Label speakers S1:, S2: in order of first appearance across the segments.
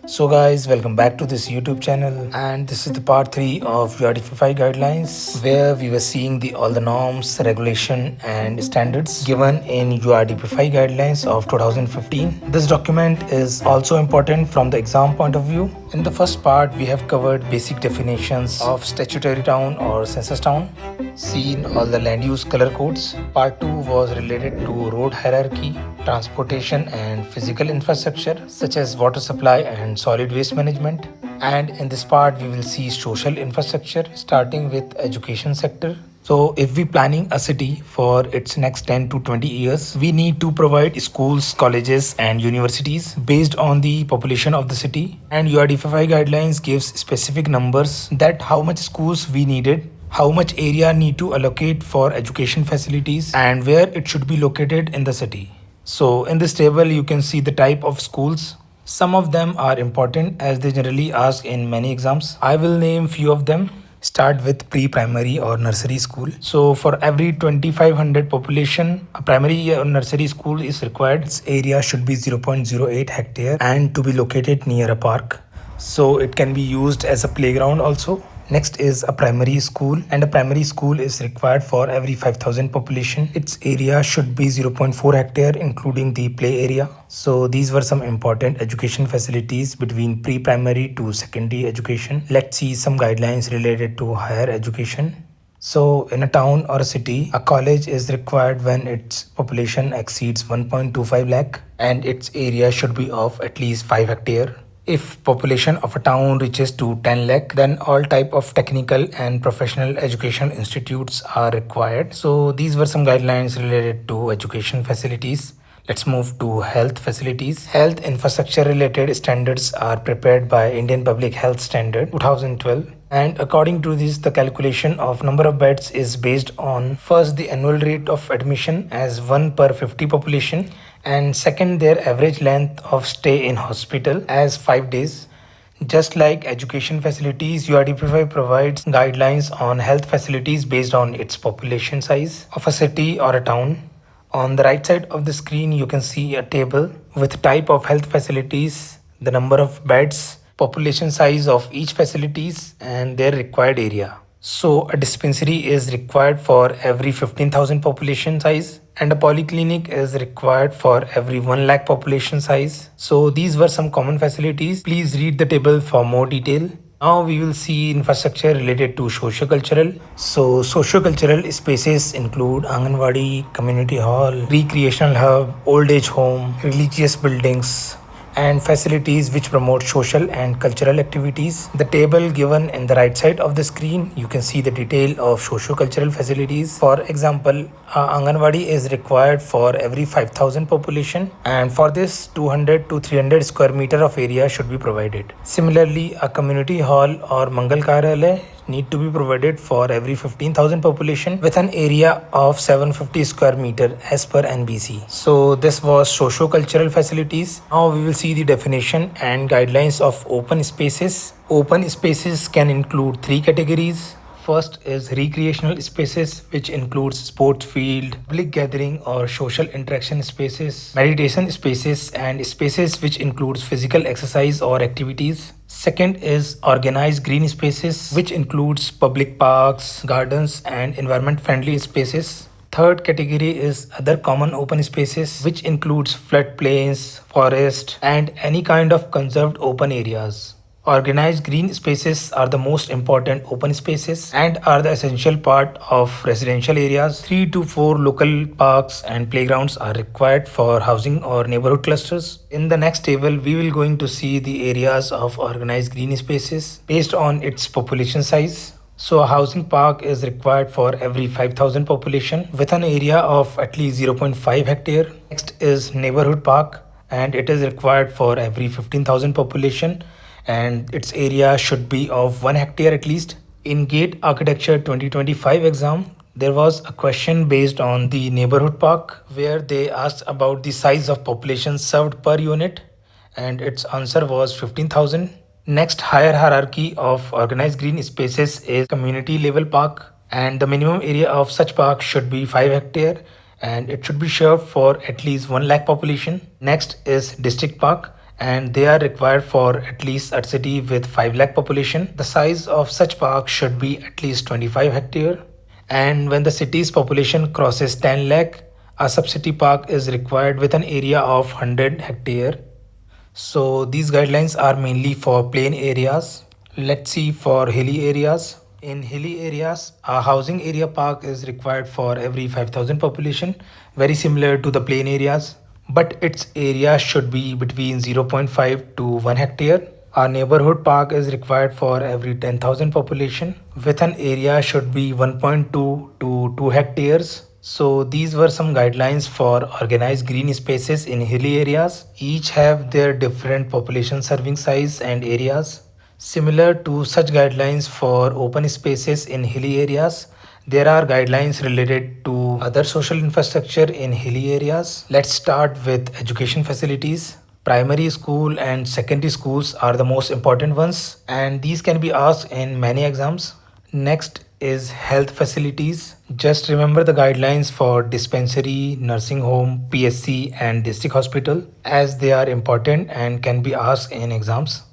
S1: So guys, welcome back to this YouTube channel, and this is the part 3 of URDPFI guidelines, where we were seeing all the norms, regulation and standards given in URDPFI guidelines of 2015. This document is also important from the exam point of view. In the first part, we have covered basic definitions of statutory town or census town, seen all the land use color codes. Part 2 was related to road hierarchy, transportation and physical infrastructure such as water supply and solid waste management. And in this part we will see social infrastructure starting with education sector. So if we planning a city for its next 10 to 20 years, we need to provide schools, colleges and universities based on the population of the city. And URDPFI guidelines gives specific numbers that how much schools we needed, how much area need to allocate for education facilities and where it should be located in the city. So in this table you can see the type of schools. Some of them are important as they generally ask in many exams. I will name few of them. Start with pre-primary or nursery school. So for every 2500 population, a primary or nursery school is required. Its area should be 0.08 hectare and to be located near a park. So it can be used as a playground also. Next is a primary school, and a primary school is required for every 5000 population. Its area should be 0.4 hectare including the play area. So these were some important education facilities between pre-primary to secondary education. Let's see some guidelines related to higher education. So in a town or a city, a college is required when its population exceeds 1.25 lakh and its area should be of at least 5 hectare. If population of a town reaches to 10 lakh, then all type of technical and professional education institutes are required. So these were some guidelines related to education facilities. Let's move to health facilities. Health infrastructure related standards are prepared by Indian Public Health Standard 2012. And according to this, the calculation of number of beds is based on first the annual rate of admission as 1 per 50 population, and second their average length of stay in hospital as 5 days. Just like education facilities, URDPFI provides guidelines on health facilities based on its population size of a city or a town. On the right side of the screen, you can see a table with type of health facilities, the number of beds, population size of each facilities and their required area. So a dispensary is required for every 15,000 population size and a polyclinic is required for every 1 lakh population size. So these were some common facilities. Please read the table for more detail. Now we will see infrastructure related to socio-cultural. So socio-cultural spaces include Anganwadi, community hall, recreational hub, old age home, religious buildings, and facilities which promote social and cultural activities. The table given in the right side of the screen, you can see the detail of socio-cultural facilities. For example, Anganwadi is required for every 5000 population, and for this 200 to 300 square meter of area should be provided. Similarly, a community hall or Mangal Karyalay need to be provided for every 15,000 population with an area of 750 square meter as per NBC. So this was socio-cultural facilities. Now we will see the definition and guidelines of open spaces. Open spaces can include 3 categories. First is recreational spaces, which includes sports field, public gathering or social interaction spaces, meditation spaces, and spaces which includes physical exercise or activities. Second is organized green spaces, which includes public parks, gardens, and environment-friendly spaces. Third category is other common open spaces, which includes floodplains, forest, and any kind of conserved open areas. Organized green spaces are the most important open spaces and are the essential part of residential areas. 3 to 4 local parks and playgrounds are required for housing or neighborhood clusters. In the next table, we will going to see the areas of organized green spaces based on its population size. So a housing park is required for every 5000 population with an area of at least 0.5 hectare. Next is neighborhood park, and it is required for every 15,000 population and its area should be of 1 hectare at least. In GATE Architecture 2025 exam, there was a question based on the neighborhood park where they asked about the size of population served per unit, and its answer was 15,000. Next higher hierarchy of organized green spaces is community level park, and the minimum area of such park should be 5 hectare and it should be served for at least 1 lakh population. Next is district park, and they are required for at least a city with 5 lakh population. The size of such park should be at least 25 hectare, and when the city's population crosses 10 lakh, a sub-city park is required with an area of 100 hectare. So these guidelines are mainly for plain areas. Let's see for hilly areas. In hilly areas, a housing area park is required for every 5,000 population, very similar to the plain areas, but its area should be between zero point 0.5 to 1 hectare. A neighborhood park is required for every 10,000 population, with an area should be 1.2 to 2 hectares. So these were some guidelines for organized green spaces in hilly areas. Each have their different population serving size and areas. Similar to such guidelines for open spaces in hilly areas, there are guidelines related to other social infrastructure in hilly areas. Let's start with education facilities. Primary school and secondary schools are the most important ones, and these can be asked in many exams. Next is health facilities. Just remember the guidelines for dispensary, nursing home, PSC, and district hospital, as they are important and can be asked in exams.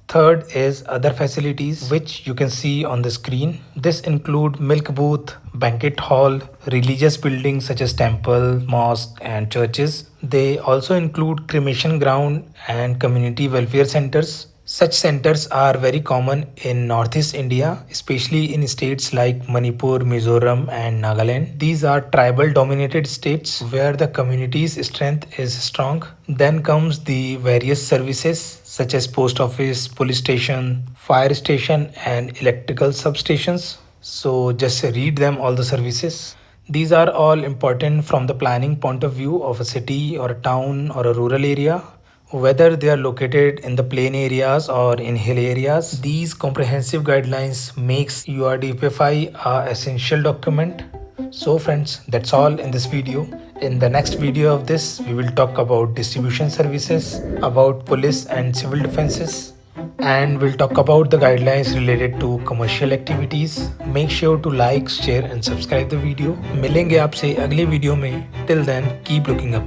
S1: Third is other facilities, which you can see on the screen. This include milk booth, banquet hall, religious buildings such as temple, mosque and churches. They also include cremation ground and community welfare centers. Such centers are very common in Northeast India, especially in states like Manipur, Mizoram, and Nagaland. These are tribal dominated states where the community's strength is strong. Then comes the various services such as post office, police station, fire station, and electrical substations. So just read them all the services. These are all important from the planning point of view of a city or a town or a rural area, whether they are located in the plain areas or in hill areas. These comprehensive guidelines makes URDPFI a essential document. So friends, that's all in this video. In the next video of this, we will talk about distribution services, about police and civil defenses, and we'll talk about the guidelines related to commercial activities. Make sure to like, share and subscribe the video. मिलेंगे आपसे अगले video में. Till then, keep looking up.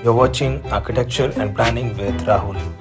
S1: You're watching Architecture and Planning with Rahul.